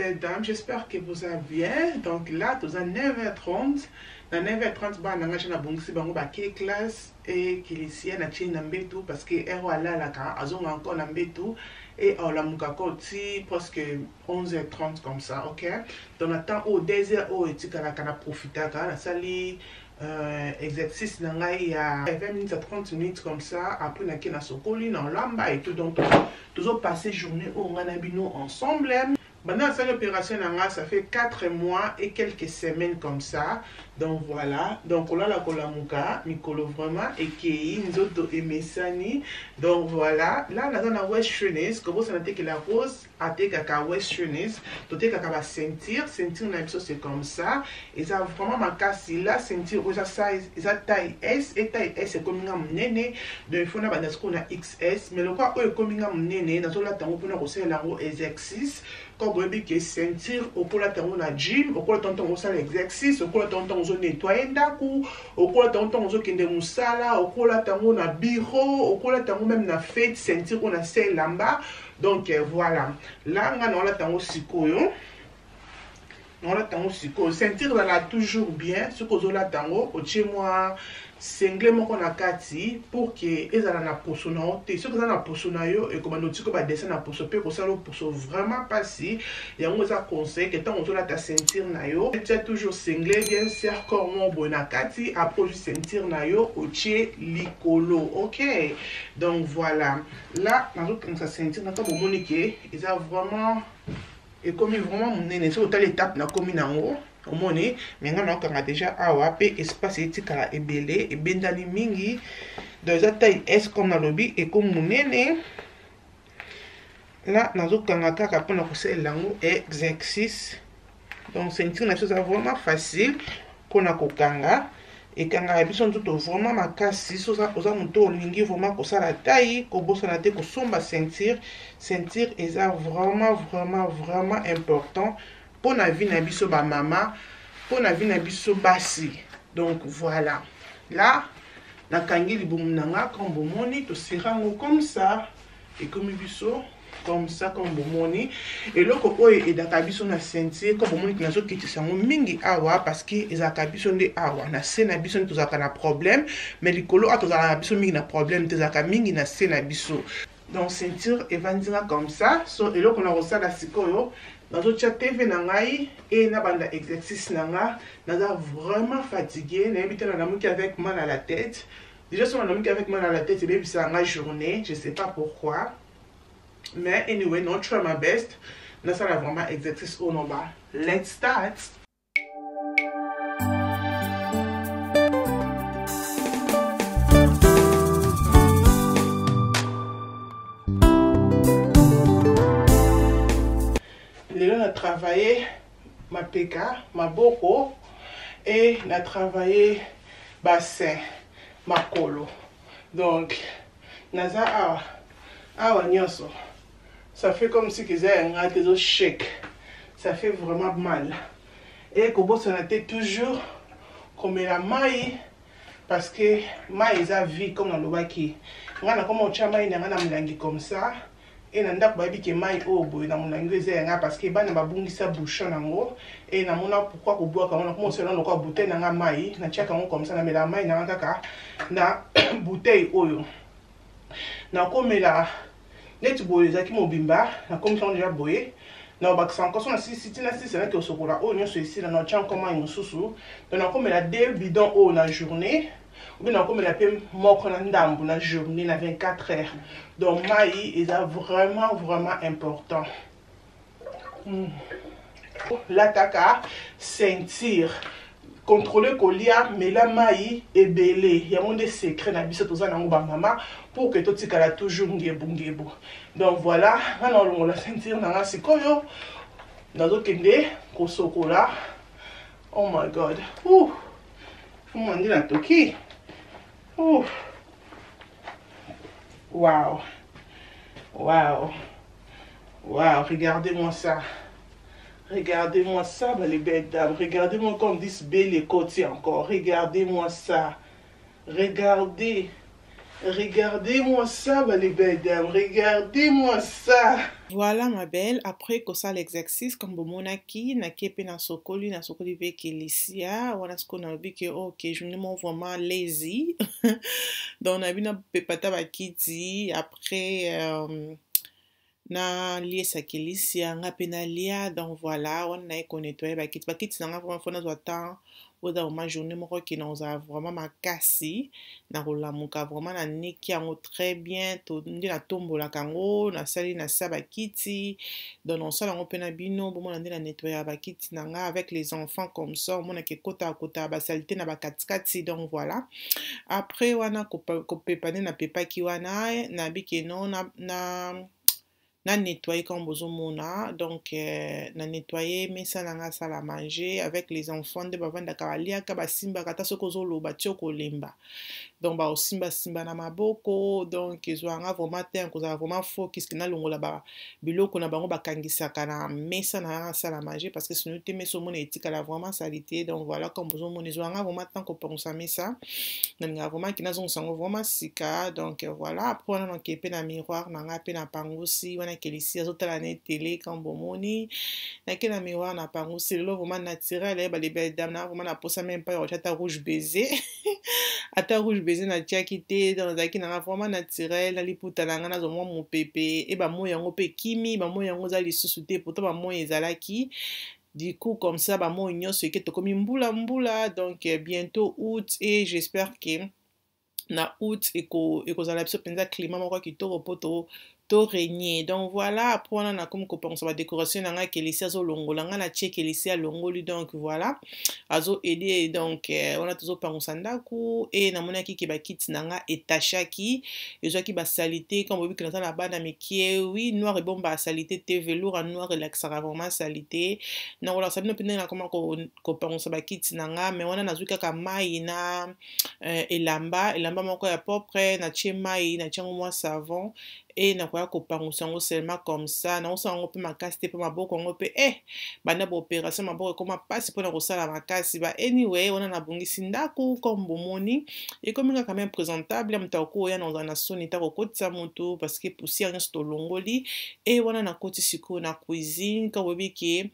belles dames, j'espère que vous allez bien. Donc là, tous à 9h30. À 9h30, bah, on a un bongsi bango ba classe et qu'il ici na chine nambetu parce que ero ala la ka azonga encore nambetu et on la mukakoti presque 11h30 comme ça, OK? Donc attend au désert au etikala kana profiter ka la sali exercice nanga il y a 20 minutes à 30 minutes comme ça après na kina sokoli na lamba et tout donc toujours passer journée au nganabino ensemble. Maintenant, cette opération, ça fait 4 mois et quelques semaines comme ça. Donc voilà. Donc on a la kolamuka, mikolo vraiment, et qui nous autres emesani. Donc voilà. Là, on a la westerners. Comme vous savez que la rose a été kaka westerners. Tout est kaka ceinture. Ceinture, on a c'est comme ça. Et ça vraiment ma casse là. Ceinture, ça size, ça taille S. Et taille S, c'est comme un néné. Donc il faut qu'on a XS. Mais le quoi, est comme un néné. Dans la temps, on peut aussi la rose exercice. Comme vous voyez que ceinture, au cours de la temps, on a gym, au cours de la temps, on a l'exercice, au cours de la temps, on a nettoyer d'akou, au cours de la temps, on a kende musala, au cours de la temps, on a bureau, au cours de la temps, même on a fait ceinture, on a celle là-bas. Donc voilà. Là, on a la temps aussi koyo. On a la temps aussi koyo. Ceinture, on a toujours bien. Ce qu'on a la temps, au chez moi. Single mon qu'on a kati pour que ils aient la poso na ote ce que ça na poso na yo et comme nous dit que ba dessin na poso pe ko ça le poso vraiment passer et on vous a conseillé que tant on la ta ceinture na yo tu toujours single bien sûr comme mon bon na kati après juste ceinture na yo au chez likolo, OK? Donc voilà là dans notre sa ceinture na comme monique ils a vraiment et comme vraiment mon nene sur l'étape na comme na haut au moni mais on a déjà awa pe espace etikala ebele et bendani mingi dans la taille S comme na lobby et comme munene là nazo kanga kaka pona ko lango exercice donc c'est une chose vraiment facile qu'on a kokanga et kanga biso tout vraiment makasi so ça oza muto lingi vraiment ko sala taille ko bosana te ko somba ceinture est vraiment important pour la vie na biso ba mama pour la vie na biso basi. Donc voilà là na kangi libumu nanga comme bomoni to sirango comme ça et comme biso comme ça comme bomoni et loko oyo edaka biso na ceinture comme bomoni na zo kitisa ngo mingi awa parce que ezaka biso nde awa na se na biso to zaka na problème mais likolo atozala na biso mingi na problème te zaka mingi na se na biso. Donc ceinture evandira comme ça so eloko na rosala sikoyo dans autre TV nangai et na banda exercice nanga naza vraiment fatigué na habité na namuki avec mal à la tête déjà sur namuki avec mal à la tête et bien ça ma journée je sais pas pourquoi mais anyway not try my best na ça la vraiment exercice au nomba. Let's start. On a travaillé ma peka, ma boko et on a travaillé bassin, ma colo. Donc, naza awa nyoso. Ça fait comme si qu'ils avaient un des shake. Ça fait vraiment mal. Et Kobo s'en était toujours comme la maille parce que maille a vie comme dans le baki. On a comme on tient maille n'a comme ça. Et nanda baby ke mai obo na munango nga parce que bana babungisa bouchon nango et na mona pourquoi ko boire comme on se lon ko bouteille na mai na tiaka ngo comme ça na mela mai na kaka na bouteille oyo na komela net boye zaki mobimba na comme ça déjà boye na bakisa encore na si na si c'est là que sokola o nyo so ici na tiaka comme un susu donc na komela 2 bidons au na journée ou bien comme la paix mort na journée na 24 heures. Donc maï est vraiment important. L'attaque sentir contrôler colia mais la maï est belé. Il y a un des secrets na biso toza na ngoba mama pour que tout tikala toujours ngebo. Donc voilà, on la sentir na sikoyo na zo kende ko sokola. Oh my god. Ouh. Comment dire la toki? Ouh. Wow. Wow. Wow, regardez-moi ça. Regardez-moi ça, les belles dames. Regardez-moi comme disent belles les côtés encore. Regardez-moi ça. Regardez. Regardez-moi ça, les belles dames, regardez-moi ça. Voilà ma belle, après que ça l'exercice comme bomonaki na kepe na sokoli ve kelisia wana siko na lobi ke ok je me vraiment lazy donc na bina pepata bakiti après na liesa kelisia nga pe na lia donc voilà wana na ye ko nettoyer bakiti na nga vraiment fona zwa temps oza vraiment journée moko ke na ozala vraiment makasi na kolamuka vraiment na niki yango très bien nde natombolaka yango nasali na sa bakiti donc nosala yango mpe na bino bomona nde na nettoyer bakiti na nga avec les enfants comme ça omonaka ekota basalite na bakatikati donc voilà après wana kopepa nde napepaki wana nabiki no na nettoyer comme bozomona donc na nettoyer mesa na nga sala manger avec les enfants nde bavandaka baliaka basimbaka ata soki ozoloba ti okolemba donc baosimbasimba na maboko donc ezwanga vraiment te kozala vraiment focus ke nalongola biloko na bango bakangisaka na mesa na sala manger parce que sinon te mesa omona etikala vraiment salite donc voilà comme bozomona ezwanga vraiment temps kopangusa mesa nalinga vraiment ke nazongisa yango vraiment sika donc voilà après wana nake pe na miroir na nga pe na pangusi wana kelisi azotala na télé quand bomoni nake na miroir na pangusi lelo vraiment naturel les belles dames na vraiment naposa même pas ata rouge baiser ata rouge baiser natiaki te donc nazalaki nanga vraiment naturel naliputa na nga nazomwa mopepe e bamoi yango mpe kimi bamoi yango eza lisusu te pourtant bamoi ezalaki du coup comme ça bamoi nyonso eke tokomi mbula donc bientôt août et j'espère que na août ekozala biso mpenza climat moko kitoko po to régner donc voilà après wana nakomi kopangusa badécoration na nga kelisi azolongola nga na tie kelisi alongoli donc voilà azoede donc wana tozopangusa ndako e namonaki ke bakiti na nga etachaki ezwaki basalite comme bobiki naza na bana mikie oui noir ebomba asalite te velours a noir relaxaka vraiment salite nakolakisa bino mpe ndenge nakoma kopangusa bakiti na nga mais wana nazwi kaka mai na elamba moko ya propre natie mai natie yango mwa savon e nakoya kopangusa yango seulement comme ça naosala yango mpe makasi te mpe maboko yango mpe banda baopération maboko ekoma mpasi mpona kosala makasi anyway wana nabongisi ndako comme bomoni ekomi kaka même présentable ya moto akoya na ozala na soni ta kokotisa motu parce que poussière nyonso tolongoli e wana nakoti sikoyo na cuisine ka boyebi ke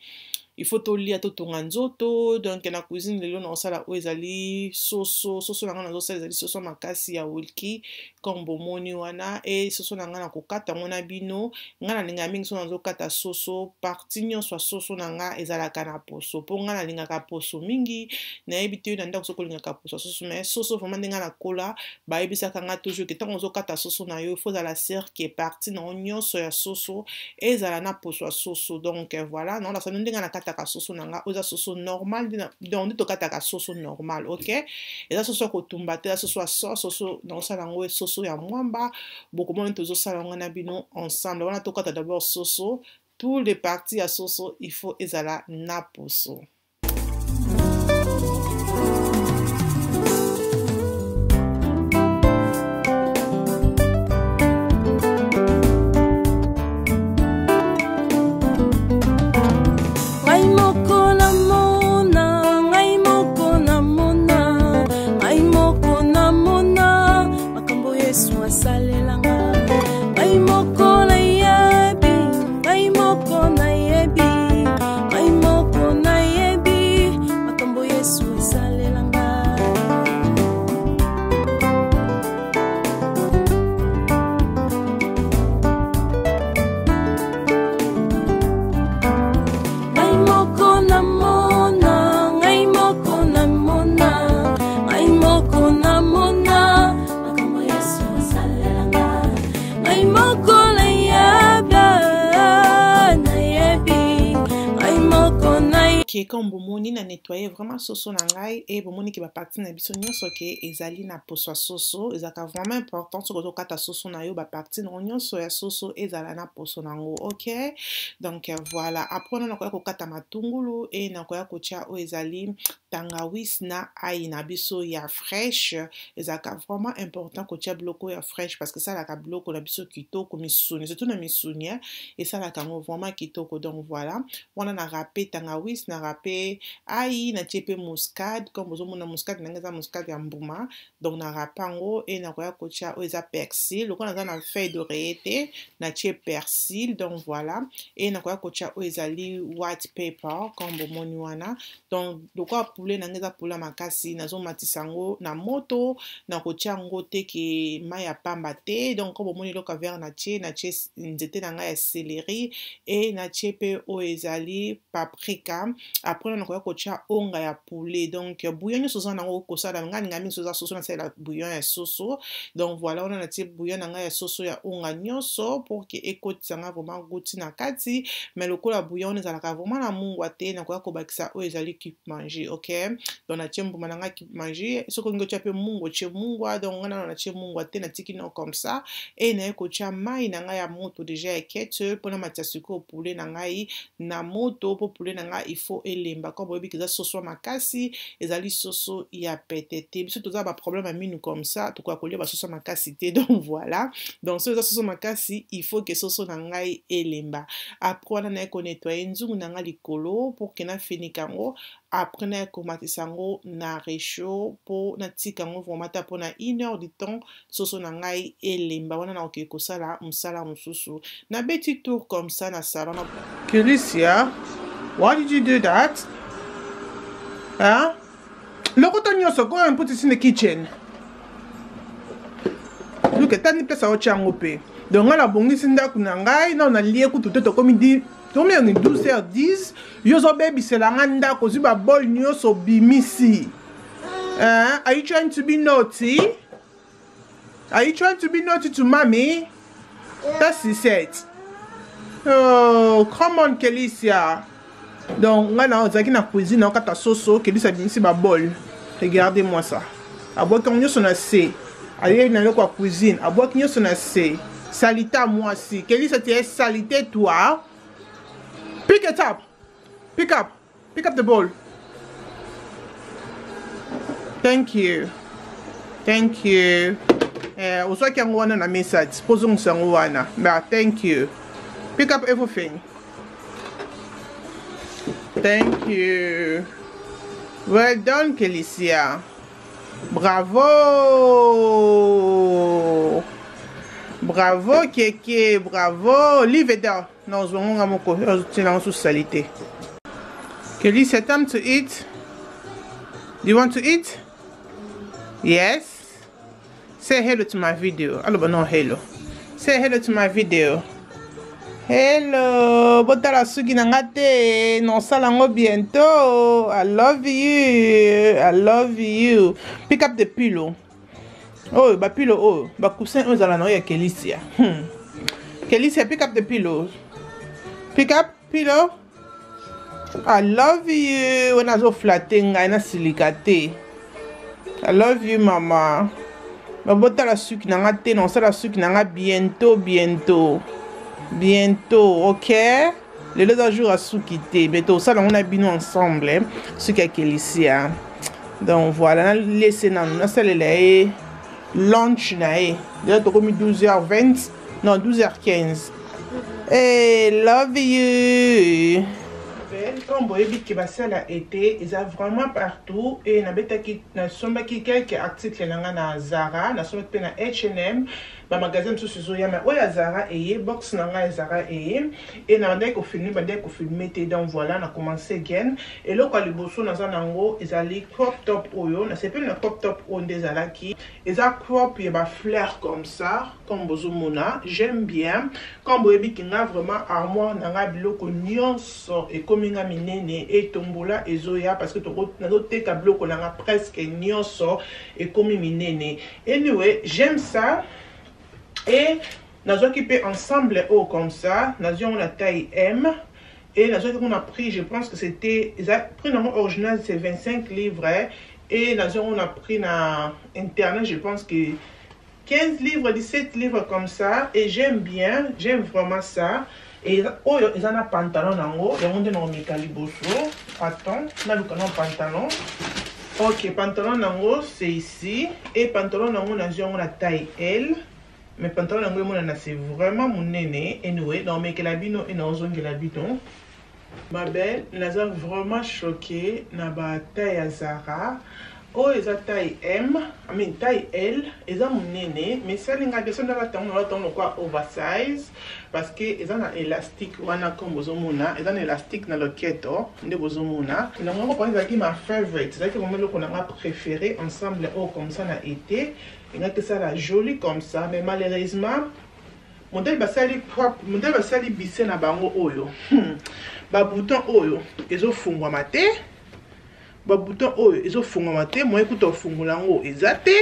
il faut tolia totonga nzoto donc na cuisine lelo naosala oyo ezali soso na nga nazosala ezali soso makasi ya wilki comme bomoni wana e soso na nga na kokata yango na bino nga nalinga mingi so nazokata soso parti nyonso ya soso na nga ezalaka na poso mpo nga nalingaka poso mingi nayebi te na ndako soki olingaka poso ya soso mais soso vraiment ndenge nakola bayebisaka nga toujours ke ntango ozokata soso na yo faut ezala serke parti na yo nyonso ya soso ezala na poso ya soso donc voilà naolakisa ndenge nakataka soso na nga oza soso normal donc nde tokataka soso normal ok eza soso ya kotumba te eza soso ya soso naosala yango soso ya mwamba bokomona tozosala yango na bino ensemble wana tokata d'abord soso tous les parties ya soso il faut ezala na poso. ke comme bomoni na nettoyer vraiment soso na ngai et bomoni ke ba partie na biso nyonso ke ezali na poso soso ezaka vraiment important soki ozokata soso na yo ba partie na nyonso ya soso ezala na poso nango ok donc voilà après on nakoya kokata matungulu et nakoya kotia o ezali tangawis na ai na biso ya fraîche ezaka vraiment important kotia biloko ya fraîche parce que ça la biloko na biso kitoko misuni surtout na misuni et ça la kango vraiment kitoko donc voilà wana na râpé tangawis na râpé aïe na tchepe muscade comme vous avez muscade na muscade ya mbuma donc na rapango et na koya kocha oza persil le on a feuille d'oreiller na tche persil donc voilà et na koya kocha ezali white pepper comme bomoni wana donc lokwa poulet na ngeza poulet makasi nazo matisango na moto na kocha ngo te ke mai ya pamba te donc comme bomoni loka vert na tche nzete na nga ya céleri et na tche pe ezali paprika après na koya kocha onga ya poulet donc bouillon soso na ngo kosala nga ngami soso soso na la bouillon ya soso donc voilà on a tche bouillon na nga ya soso ya onga nyonso pour que ekotisa nga vraiment gouti na kati mais le la bouillon ezalaka vraiment na mungwa te na koya kobakisa ezali ki manger ok donc na tche mbuma na nga ki manger soko ngo tche pe mungo tche mungwa donc ngana na tche mungwa te na tiki no comme ça et na kocha mai na nga ya moto déjà ekete pona matia suko poulet na ngai na moto po poulet na nga il faut elemba comme bobi kiza soso makasi ezali soso ya petete biso toza ba problème à minu comme ça to kwa kolia ba soso makasi te donc voilà donc soso makasi il faut que soso na ngai elemba après na ko nettoyer nzungu na nga likolo pour que na fini kango après na ko matisango na réchaud pour na tikango vraiment ta pona 1 heure du temps soso na ngai elemba wana na okeko sala musala mususu na petit tour comme ça na salon. Chrisia, why did you do that? Huh? Look at you, go and put it in the kitchen. Look at that, place out changope. Donc la bongi sinda kunangai na na lié ku tout comme dit combien ni 12h10 yo zo baby c'est la nganda ko ziba bol nyo so bimisi. Are you trying to be naughty? Are you trying to be naughty to mommy? That's he said. Oh, come on, Kelicia. Donc, on a dans cuisine, on a ta sauce, Kelicia dit ici ma bol. Regardez-moi ça. À boire quand on a assez. Allez dans la cuisine. À boire quand on a assez. Salita moi aussi. Kelicia tu es salité toi. Pick it up. Pick up. Pick up the bowl. Thank you. Thank you. Also I can one on a message. Posung sangwana. But thank you. Pick up everything. Thank you. Well done, Kelicia. Bravo. Bravo, Keke. Bravo. Leave it there. Non, je vais vous sous salité. Kelicia, time to eat. Do you want to eat? Yes. Say hello to my video. Hello, but no hello. Say hello to my video. Hello, botala sugi nangate, non salango bientôt. I love you. I love you. Pick up the pillow. Oh, ba pillow oh, ba coussin oh zala no ya Kelicia. Kelicia, pick up the pillow. Pick up pillow. I love you. When I so flatting, I na silicate. I love you, mama. Ba botala sugi nangate, non sala sugi nanga bientôt, bientôt. Bientôt, ok? Les deux jours à sous-quitter. Bientôt, ça, on a bien ensemble. Hein? Ce qu'il y a Kelicia. Donc voilà, laissez nous ça les lunch nae. Déjà, tu comme 12h20. Non, 12h15. Hey, love you. Comme vous voyez que ça a été, ils ont vraiment partout et na somba qui quelques articles na Zara, na somba na H&M, ba magasin tout sur ya mais oya Zara et box na Zara et na ndeko filmer bandeko filmer te donc voilà na commencé again et là quand les bosso na zanango ils allaient crop top oyo na c'est pas le crop top on des alaki ils a crop et ba fleur comme ça comme bozo mona j'aime bien comme vous voyez qu'il a vraiment armoire na biloko nyonso et comme nga minene et tombola ezoya parce que to noté ka biloko na presque nyonso et comme minene anyway j'aime ça. Et nous avons équipé ensemble haut comme ça. Nous avons la taille M. Et nous avons pris, je pense que c'était. Le prix original c'est 25 livres. Et nous avons pris dans Internet, je pense que 15 livres, 17 livres comme ça. Et j'aime bien, j'aime vraiment ça. Et oh, ils ont un pantalon en haut. Et on a un mécaliboso. Attends, on a le pantalon. Ok, pantalon en haut, c'est ici. Et pantalon en haut, nous avons la taille L. Mais pantalon c'est vraiment mon néné. Anyway, non mais que la bino et non zone que la bino. Ma belle, naza vraiment choquée na ba taille ya Zara. Oh, eza taille M, I mean taille L, eza monene, mais salinga beso na batango quoi oversize parce que eza na élastique wana comme bozomona, eza na élastique na loketo nde bozomona. Na ngo pa eza ki ma favorite, eza ki vraiment le qu'on a préféré ensemble oh comme ça na été, et que ça la jolie comme ça, mais malheureusement modèle basali bisse na bango oyo. Ba bouton oyo ezofungwama te. Ba bouton oyo ezofungwama te, moi ekuta ofungola ngo eza te.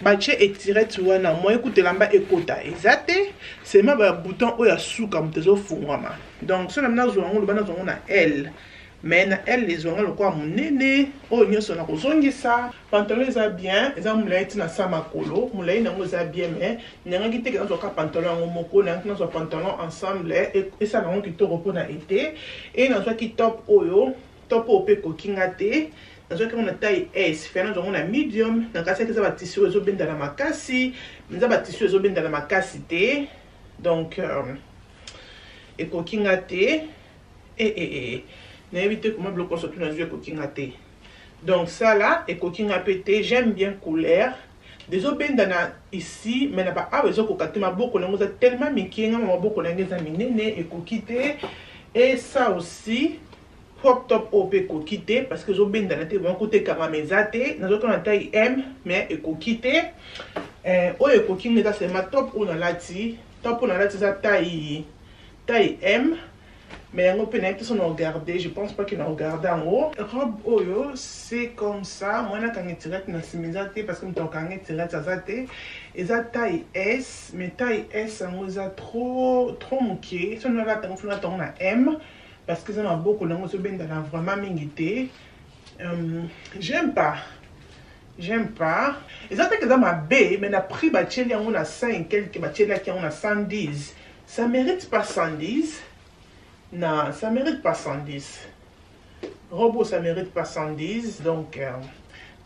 Bache etirette wana moi ekuta lamba ekota eza te. Seulement ba bouton oyo asuka moto ezofungwama. Donc so na mna zo ngo lobana zo na L. Mais na L les onga lokwa munene oyo nyoso na kozongisa. Pantalon eza bien, eza mulai tina sa makolo, mulai nango eza bien mais nanga kiteke na ka pantalon ngo moko na zo pantalon ensemble et ça nango kitoko pona été et na zo ki top oyo top ope kokinga te nazo ki na taille S fena zo na medium na kasi ke za ba tissu ezo benda na makasi nza ba tissu ezo benda na makasi te donc e kokinga te na éviter comment bloquer surtout na zo kokinga te donc ça là e kokinga pété j'aime bien couleur des benda na ici mais na ba awe zo kokate maboko na ngoza tellement mikinga maboko na ngeza minene e kokite et ça aussi crop top OP kokite parce que zo benda na te bon côté karamezate na zo na taille M mais e kokite o e kokine ça c'est ma top on a lati ça taille M mais yango pe na sont regarder je pense pas qu'il a regardé en haut robe oyo c'est comme ça moi na kangi tirette na simizate parce que mto kangi tirette ça te eza taille S mais taille S on a trop moqué so na la tango na M parce que ça m'a beaucoup dans ce ben dans vraiment mingité j'aime pas et ça fait que dans ma B mais na prix bacheli on a 5 quelques bacheli qui on a 110 ça mérite pas 110 non ça mérite pas 110 robot ça mérite pas 110 donc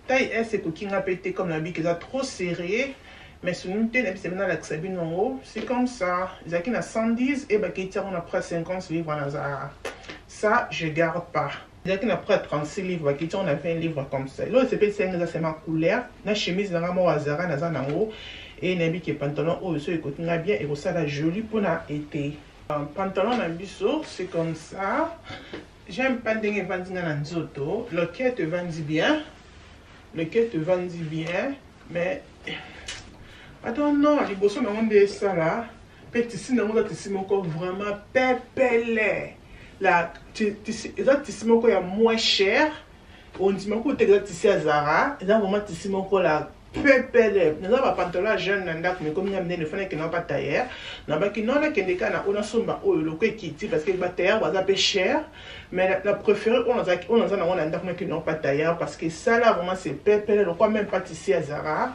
taille S c'est qui n'a pété comme la bille qui est trop serré mais sur une telle c'est maintenant la xabine en haut c'est comme ça ils ont 110 et bah qui tient on a pris 50 livres en Zara ça je garde pas ils ont pris 36 livres qui tient on a 20 livres comme ça là c'est pas c'est ma couleur la chemise dans la moi Zara dans en haut et nabi qui pantalon haut ça écoute bien et ça la jolie pour la été pantalon na biso c'est comme ça j'aime pas dingue vandinga na nzoto le quai te vendit bien mais attends non les bossos n'ont de ça là petit non là tissu moko vraiment pépélé là tissu moko ya moins cher on dit moko te tissu à Zara et là vraiment tissu moko là pépélé nous avons pantalon jeune nanda mais comme il y a ne fallait que non pas tailleur na ba ki non na kende kana on a somba o le ko kiti parce que ba tailleur va peu cher mais la préférée on a nanda mais que non pas tailleur parce que ça là vraiment c'est pépélé le quoi même pas tissu à Zara.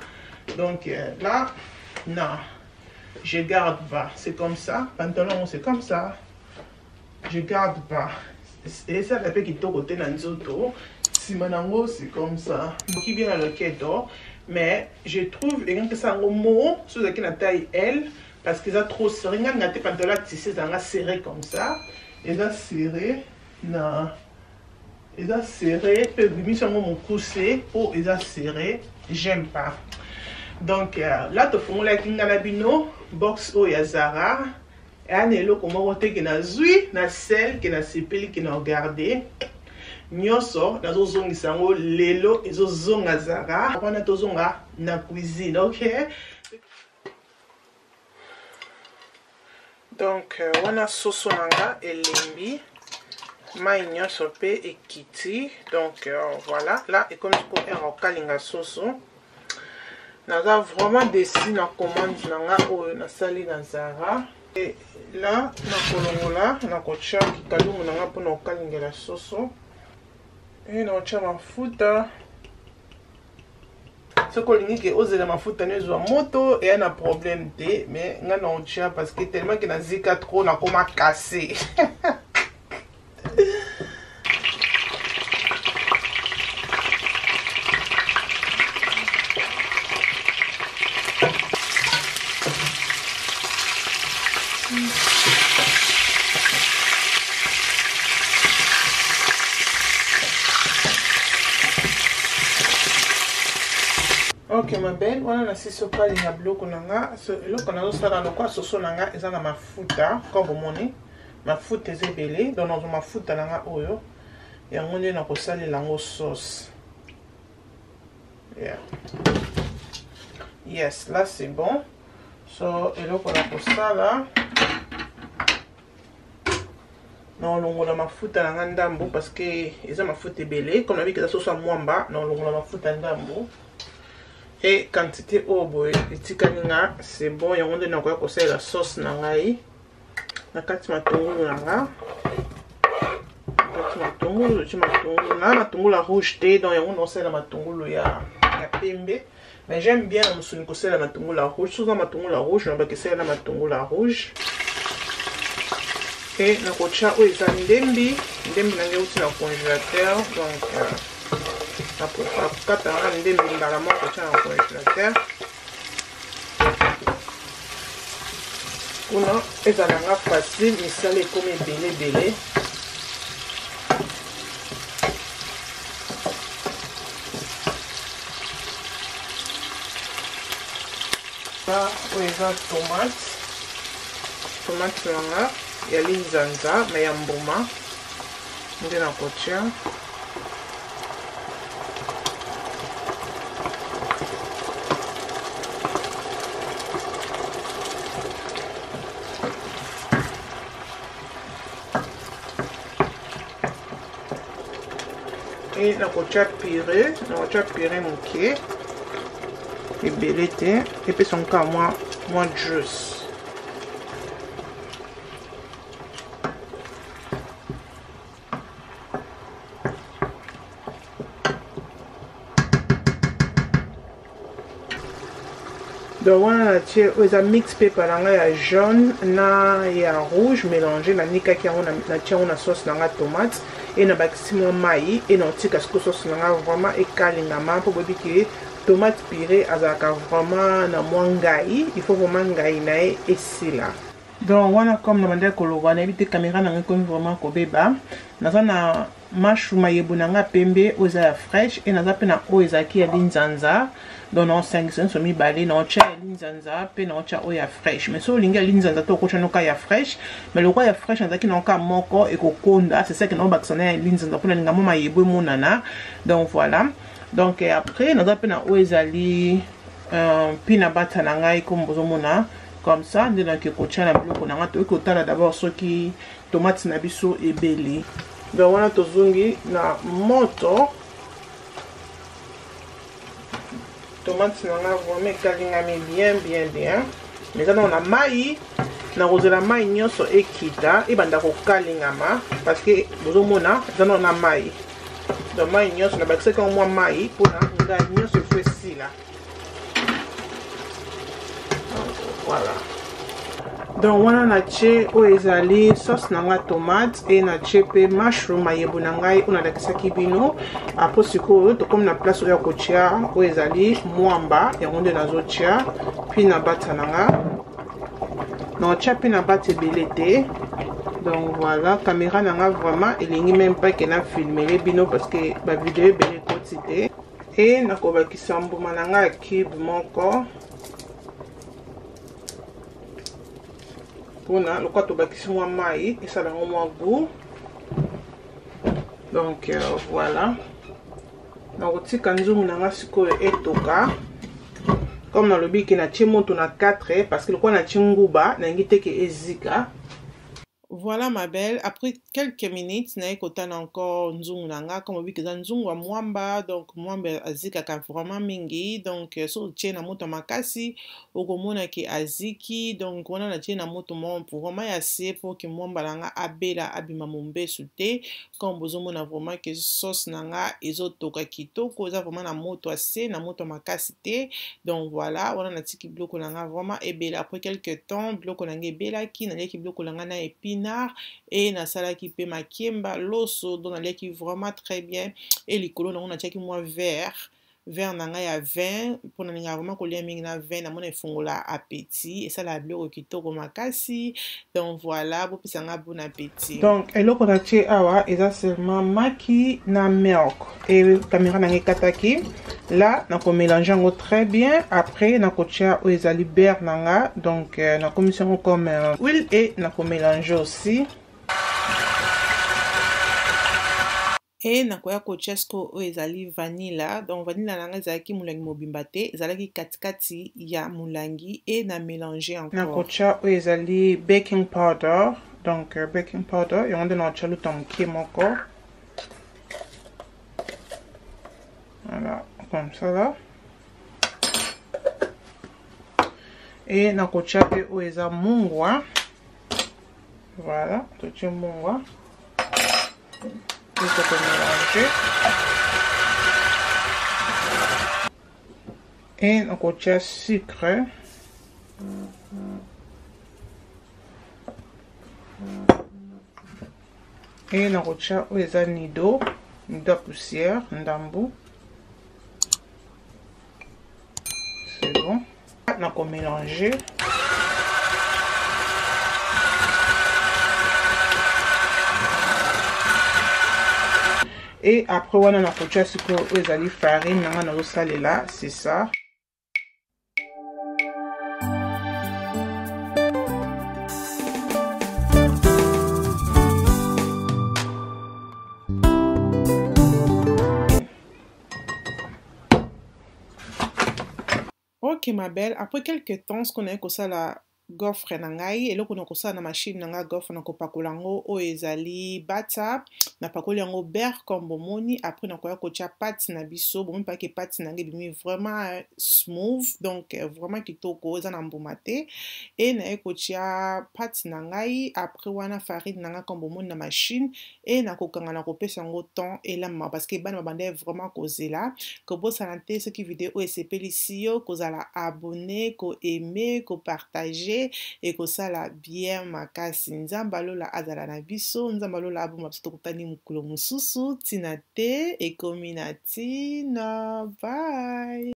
Donc là, non, je garde pas. C'est comme ça. Pantalon, c'est comme ça. Je garde pas. Et ça, la paix qui est au côté dans l'auto. Si manango, c'est comme ça. Qui vient à le keto. Mais je trouve que ça a un mot sur la taille L. Parce qu'ils ont trop serré. Ils ont des pantalons tissés, ils ont serré comme ça. Ils ont serré. Non. Ils ont serré. Ils ont poussé. Oh, ils ont serré. J'aime pas. Donc là tu fais la kinga na bino box o ya Zara et anelo comme on te na zui na sel que na sepeli que na regarder nyoso na zongisa ngo lelo ezo zonga Zara wana to zonga na cuisine OK donc wana soso nanga elembi mai nyoso pe ekiti donc voilà là et comme pour un kalinga soso naza vraiment déçu na commande nanga oyo na sali na Zara et là na kolongola na kocha kikalungu nanga pona okalingela soso et na ocha mafuta soko lingi ke ozela mafuta nezwa moto et na problème te mais nga na ocha parce que tellement que na zika trop na koma cassé Donc ma belle, on a si sur pas les blocs on a le qu'on a ça dans quoi soso nanga eza na mafuta comme moni mafuta ezebele donc on mafuta nanga oyo et on est na ko salela ngo sauce. Yeah. Yes, là c'est bon. So et là qu'on a pour ça là. Non, on a mafuta nanga ndambo parce que eza mafuta ebele comme on a vu que ça sauce mwamba, non on a mafuta ndambo. Et quantité au boy etikalinga c'est bon et on donne encore conseil la sauce nangai na kati matungulu nanga kati matungulu na matungulu la rouge té donc on conseille la matungulu ya pembe mais j'aime bien on se conseille la matungulu la rouge souvent matungulu la rouge on va conseiller la matungulu la rouge et na kocha o eza ndembi nange uti na congélateur donc pour kata nga ndembi mbala moko tia na congélateur kuna ezalanga facile misala ekomi ebele oyo eza tomate nanga ya linzanza me ya mbuma nde na kotia et na kotia purée moke ebele te epesa nka mwa juice. Donc on a tiré mix paper ya jaune na ya rouge mélangé na nika ki on a tiré on a sauce na tomate et na bakisimo mai et na tika sauce na vraiment et kalingama pour bobi ki tomate purée azaka vraiment na mwangai il faut vraiment ngai na et sila. Donc wana comme na bande koloba na bité caméra na ngoko vraiment ko beba naza na mushroom yebu na pembe oza ya fresh et naza pe na oezaki ya linzanza donc non 500 so mi balé na cha linzanza pe na cha oya fresh mais so linga linzanza to ko chanoka ya fresh mais le quoi ya fresh nazaki na ka moko e ko konda c'est ça que no bakisana ya linzanza pour linga mama yebu monana donc voilà. Donc après naza pe na oezali peanut butter na ngai comme bozomona comme ça nde na ke kocha na biloko na nga to ko tala d'abord soki tomate na biso ebele. Donc wana tozungi na moto tomate na nga vraiment ekalingami bien mais ça on a mai na kozela mai nyonso ekita ebanda kokalingama parce que bozomona ça on a mai donc mai nyonso na bakisaka mwa mai mpona ngai nyonso efo esila. Voilà. Donc wana na che o ezali sauce nanga tomate et na che pe mushroom ayebu nangai ona dakisaki bino après siko to comme na place ya kotia o ezali mwamba ya ngonde nazotia puis na bata nanga na chia pe na bata belete. Donc voilà caméra nanga vraiment elingi même pas que na filmer bino parce que ba vidéo bele quantité et na ko bakisa mbuma nanga cube moko pona le kwato bakisi mwa mai esala ngo mwa goût. Donc voilà na kotika nzungu nanga sikoyo etoka comme na lobi ke na tie moto na 4 parce que le kwa na tie nguba na ngi teke ezika. Voilà ma belle, après quelques minutes, na ekotana encore nzungu nanga comme obi keza nzungu wa mwamba donc mwamba azika ka vraiment mingi donc so tie na moto makasi okomona ki aziki donc wana na tie na moto mo pour vraiment ya se pour que mwamba nanga abela abima mombesu te comme bozomona vraiment que sauce nanga ezotoka kitoko eza vraiment na moto ase na moto makasi te donc voilà wana na tiki biloko nanga vraiment ebela après quelques temps biloko nanga ebela ki na leki biloko nanga na epina et na salaki pe makiemba loso donc naliaki vraiment très bien et likolo na on a tiaki moi vert verre na ngai ya vin mpona ninga vraiment kolia mingi na vin namona efungola appétit esala biloko kitoko makasi. Donc voilà, bopesa nga bon appétit. Donc eloko natie awa eza seulement maki na milk et caméra na ngai kataki là nakomélange yango très bien. Après nakotia oyo ezali beurre na nga, donc nakomisi yango comme huile et nakomélange aussi. Et nakoya kotia siko oyo ezali vanilla. Donc vanilla nanga ezalaki molangi mobimba te, ezalaki katikati ya molangi et na mélanger encore. Nakotia oyo ezali baking powder. Donc baking powder yango nde nakotia luta moke moko. Voilà, comme ça là. Et nakotia pe oyo eza mungwa. Voilà, totia mungwa. Il faut mélanger. Et on contient sucre. Et on contient les nido poussière, ndambu. C'est bon. On va mélanger. Et après, on a coché ce que vous allez farine, on a le salé là, c'est ça. Ok ma belle, après quelques temps, ce qu'on a que ça la gofre na ngai eloko na kosala na machine na nga gofre na kopakola yango oyo ezali bata na pakoli yango beurre comme bomoni. Après nakoya kotia pâte na biso bomoni pake pâte na ngai ebimi vraiment smooth, donc vraiment kitoko eza na mbuma te. Et naye kotia pâte na ngai après wana farine na nga comme bomoni na machine et nakokanga na kopesa yango temps elama parce que bana babanda vraiment kozela kobosana te soki video oyo esepelisi yo kozala abonné ko aimer ko partager et que ça la bien makasi. Nzamba lola azala na biso, nzamba lola aboma biso tokutani mukolo mususu tina te ekomi na tina. Bye.